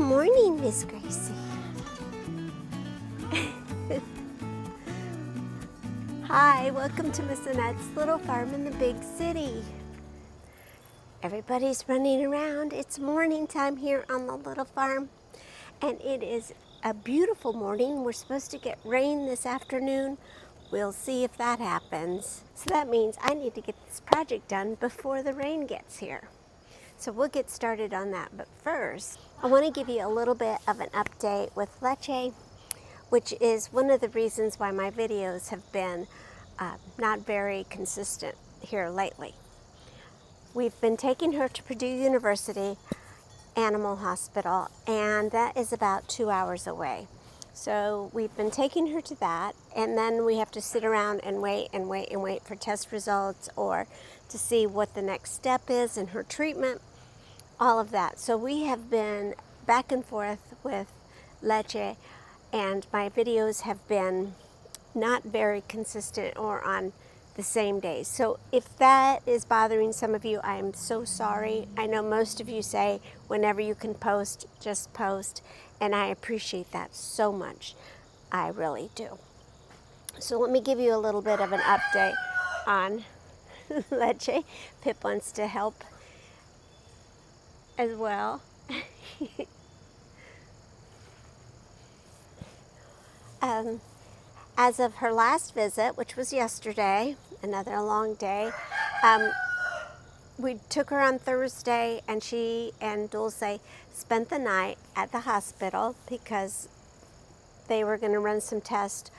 morning, Miss Gracie. Hi, welcome to Miss Annette's little farm in the big city. Everybody's running around. It's morning time here on the little farm, and it is a beautiful morning. We're supposed to get rain this afternoon. We'll see if that happens. So that means I need to get this project done before the rain gets here. So we'll get started on that, but first, I want to give you a little bit of an update with Leche, which is one of the reasons why my videos have been not very consistent here lately. We've been taking her to Purdue University Animal Hospital, and that is about 2 hours away. So we've been taking her to that, and then we have to sit around and wait and wait and wait for test results or to see what the next step is in her treatment, all of that. So we have been back and forth with Leche, and my videos have been not very consistent or on the same day. So if that is bothering some of you, I'm so sorry. I know most of you say whenever you can post, just post, and I appreciate that so much. I really do. So let me give you a little bit of an update on Leche. Pip wants to help as well. As of her last visit, which was yesterday, another long day, we took her on Thursday, and she and Dulce spent the night at the hospital because they were going to run some tests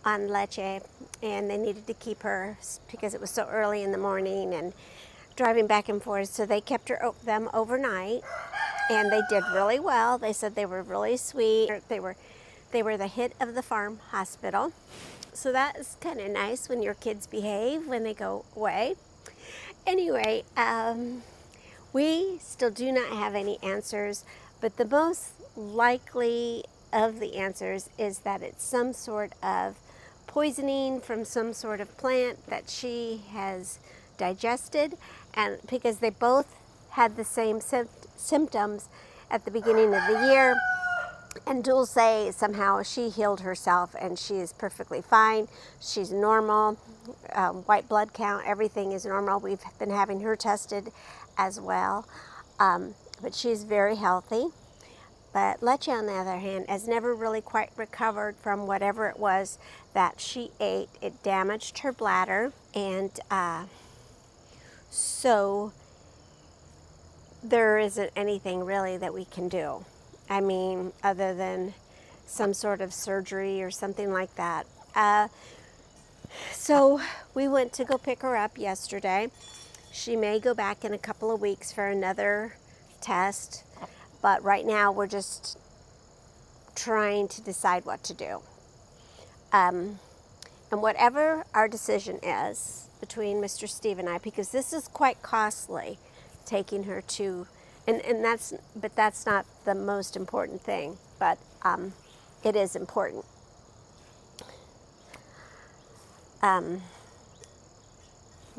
on Leche, and they needed to keep her because it was so early in the morning and driving back and forth. So they kept them overnight, and they did really well. They said they were really sweet. They were the hit of the farm hospital. So that is kind of nice when your kids behave when they go away. Anyway, we still do not have any answers, but the most likely of the answers is that it's some sort of poisoning from some sort of plant that she has digested, and because they both had the same symptoms at the beginning of the year. And Dulce, somehow she healed herself and she is perfectly fine. She's normal, white blood count, everything is normal. We've been having her tested as well, but she's very healthy. But Leche, on the other hand, has never really quite recovered from whatever it was that she ate. It damaged her bladder, and so there isn't anything really that we can do. I mean, other than some sort of surgery or something like that. So we went to go pick her up yesterday. She may go back in a couple of weeks for another test, but right now we're just trying to decide what to do. And whatever our decision is between Mr. Steve and I, because this is quite costly, taking her to, and that's not the most important thing, but it is important.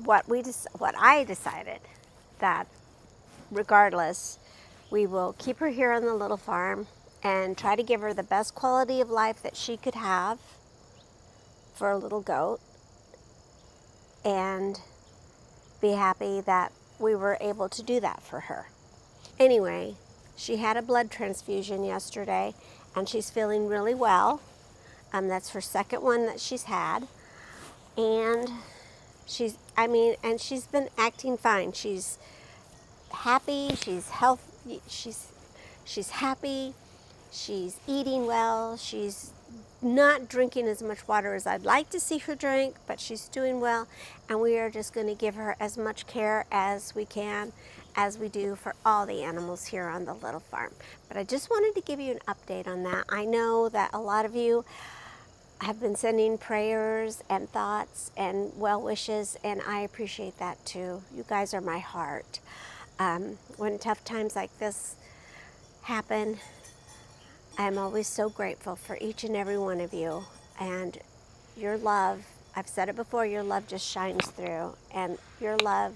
What I decided that regardless, we will keep her here on the little farm and try to give her the best quality of life that she could have for a little goat, and be happy that we were able to do that for her. Anyway, she had a blood transfusion yesterday, and she's feeling really well. That's her second one that she's had, and she's been acting fine. She's happy. She's healthy. She's happy. She's eating well. She's not drinking as much water as I'd like to see her drink, but she's doing well, and we are just going to give her as much care as we can, as we do for all the animals here on the little farm. But I just wanted to give you an update on that. I know that a lot of you have been sending prayers and thoughts and well wishes, and I appreciate that too. You guys are my heart. When tough times like this happen, I'm always so grateful for each and every one of you, and your love, I've said it before, your love just shines through, and your love,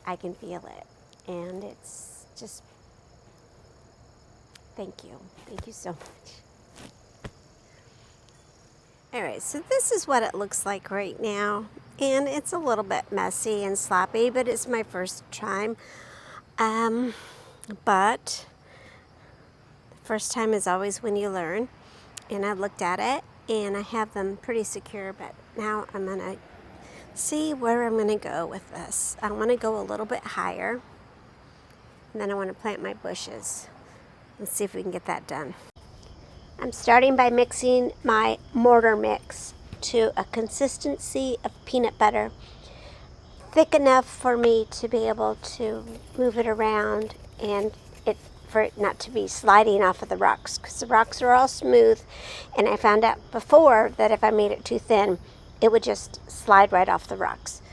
I can feel it, and it's just Thank you. Thank you so much. All right, so this is what it looks like right now. And it's a little bit messy and sloppy, but it's my first time. But the first time is always when you learn. And I've looked at it and I have them pretty secure, but now I'm gonna see where I'm gonna go with this. I wanna go a little bit higher, and then I wanna plant my bushes. Let's see if we can get that done. I'm starting by mixing my mortar mix to a consistency of peanut butter, thick enough for me to be able to move it around and for it not to be sliding off of the rocks, because the rocks are all smooth, and I found out before that if I made it too thin, it would just slide right off the rocks.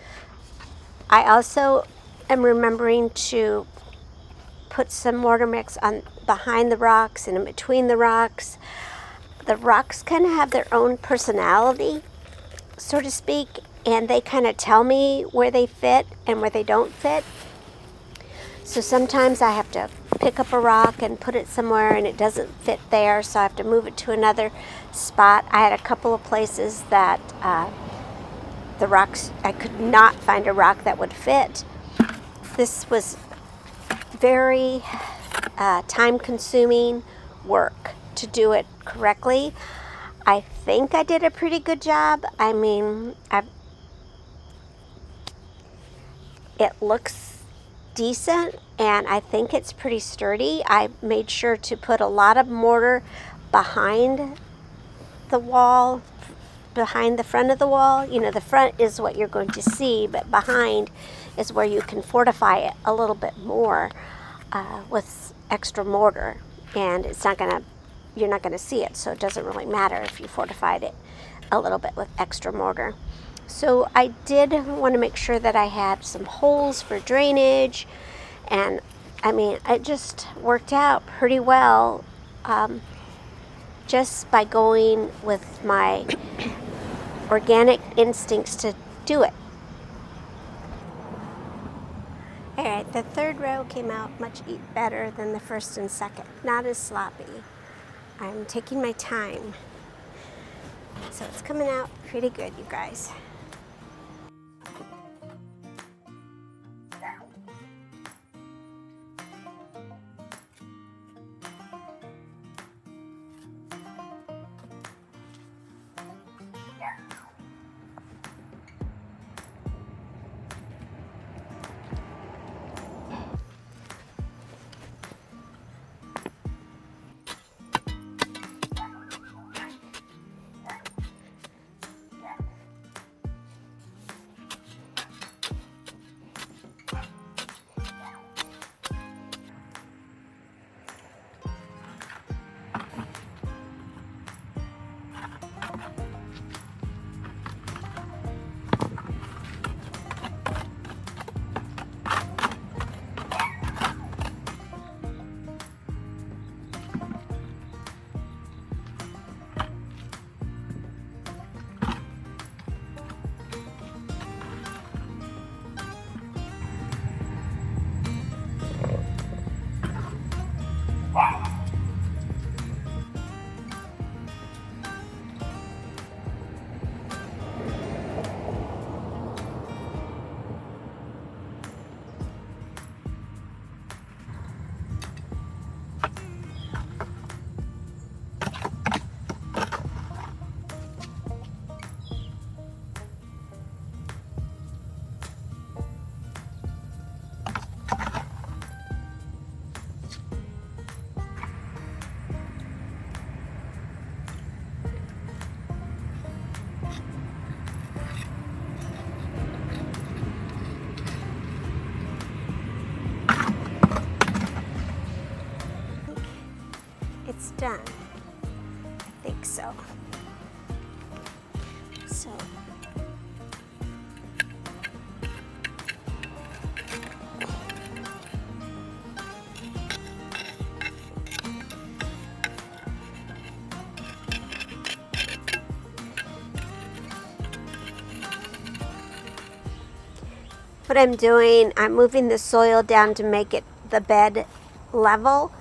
I also am remembering to put some mortar mix on behind the rocks and in between the rocks. The rocks kind of have their own personality, so to speak, and they kind of tell me where they fit and where they don't fit. So sometimes I have to pick up a rock and put it somewhere and it doesn't fit there, so I have to move it to another spot. I had a couple of places that the rocks, I could not find a rock that would fit. This was very time-consuming work to do it correctly. I think I did a pretty good job. I mean, it looks decent, and I think it's pretty sturdy. I made sure to put a lot of mortar behind the wall, behind the front of the wall. You know, the front is what you're going to see, but behind is where you can fortify it a little bit more with extra mortar, and you're not gonna see it, so it doesn't really matter if you fortified it a little bit with extra mortar. So I did want to make sure that I had some holes for drainage, and I mean, it just worked out pretty well just by going with my organic instincts to do it. All right, the third row came out much better than the first and second. Not as sloppy. I'm taking my time. So it's coming out pretty good, you guys. It's done. I think so. What I'm doing, I'm moving the soil down to make it the bed level.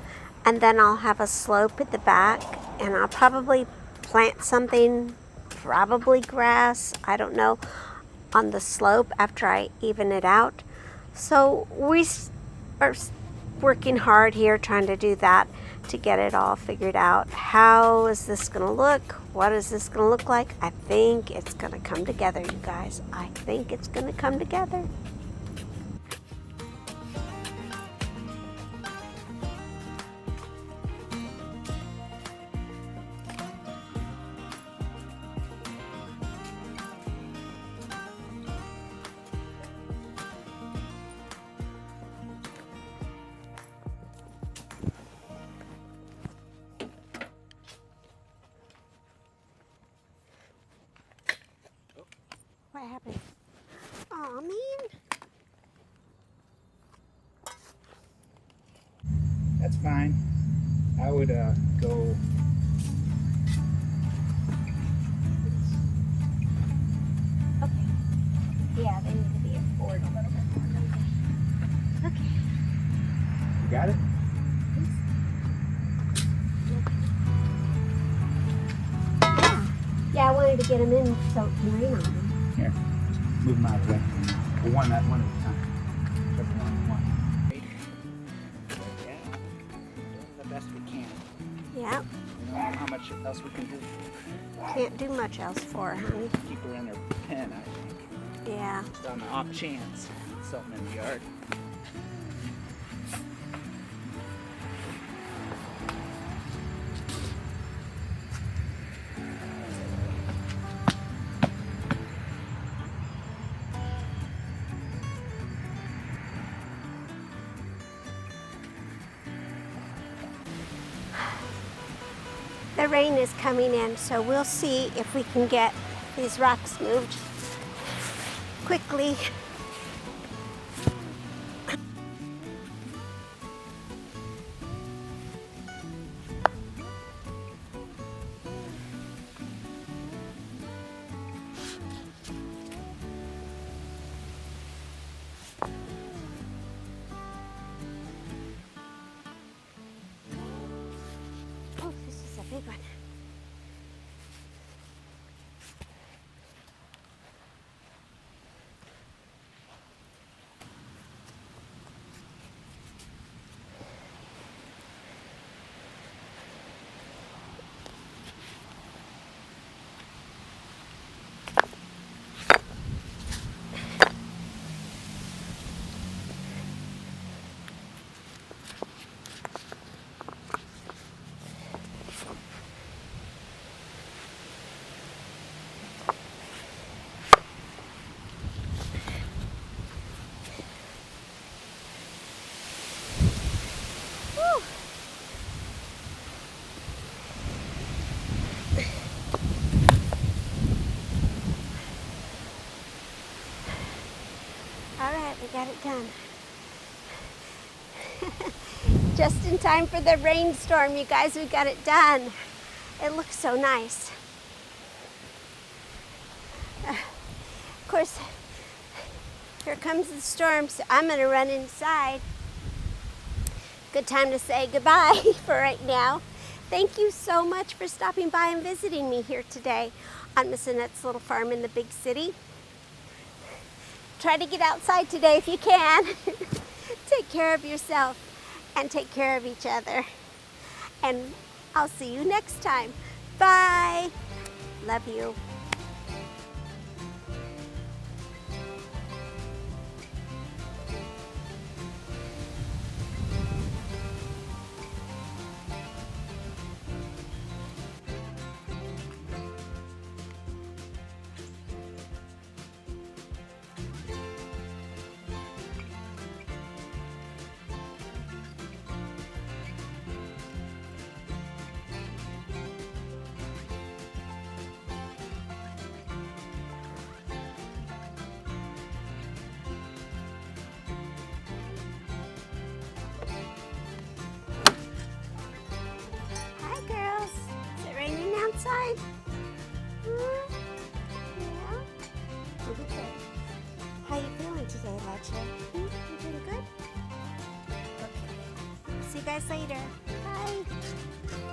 And then I'll have a slope at the back, and I'll probably plant something, probably grass, I don't know, on the slope after I even it out. So we are working hard here trying to do that, to get it all figured out. How is this going to look? What is this going to look like? I think it's going to come together, you guys. I think it's going to come together. What happened? Aw, man. That's fine. I would go. Okay. Yeah, they need to be forward a little bit more, don't they? Okay. You got it? Yeah, I wanted to get them in so it can rain on them. Here, just move them out of the way. We'll one at a time. Whichever one you want. Yeah, doing the best we can. Yeah. We don't know how much else we can do. Can't do much else for her, honey. Keep her in her pen, I think. Yeah. Just on the off chance. Something in the yard. The rain is coming in, so we'll see if we can get these rocks moved quickly. Oh, this is a big one. All right, we got it done. Just in time for the rainstorm, you guys, we got it done. It looks so nice. Of course, here comes the storm, so I'm gonna run inside. Good time to say goodbye for right now. Thank you so much for stopping by and visiting me here today on Miss Annette's little farm in the big city. Try to get outside today if you can. Take care of yourself and take care of each other. And I'll see you next time. Bye. Love you. Outside? Yeah? Okay. How you feeling today, Leche? You doing good? Okay. See you guys later. Bye. Bye.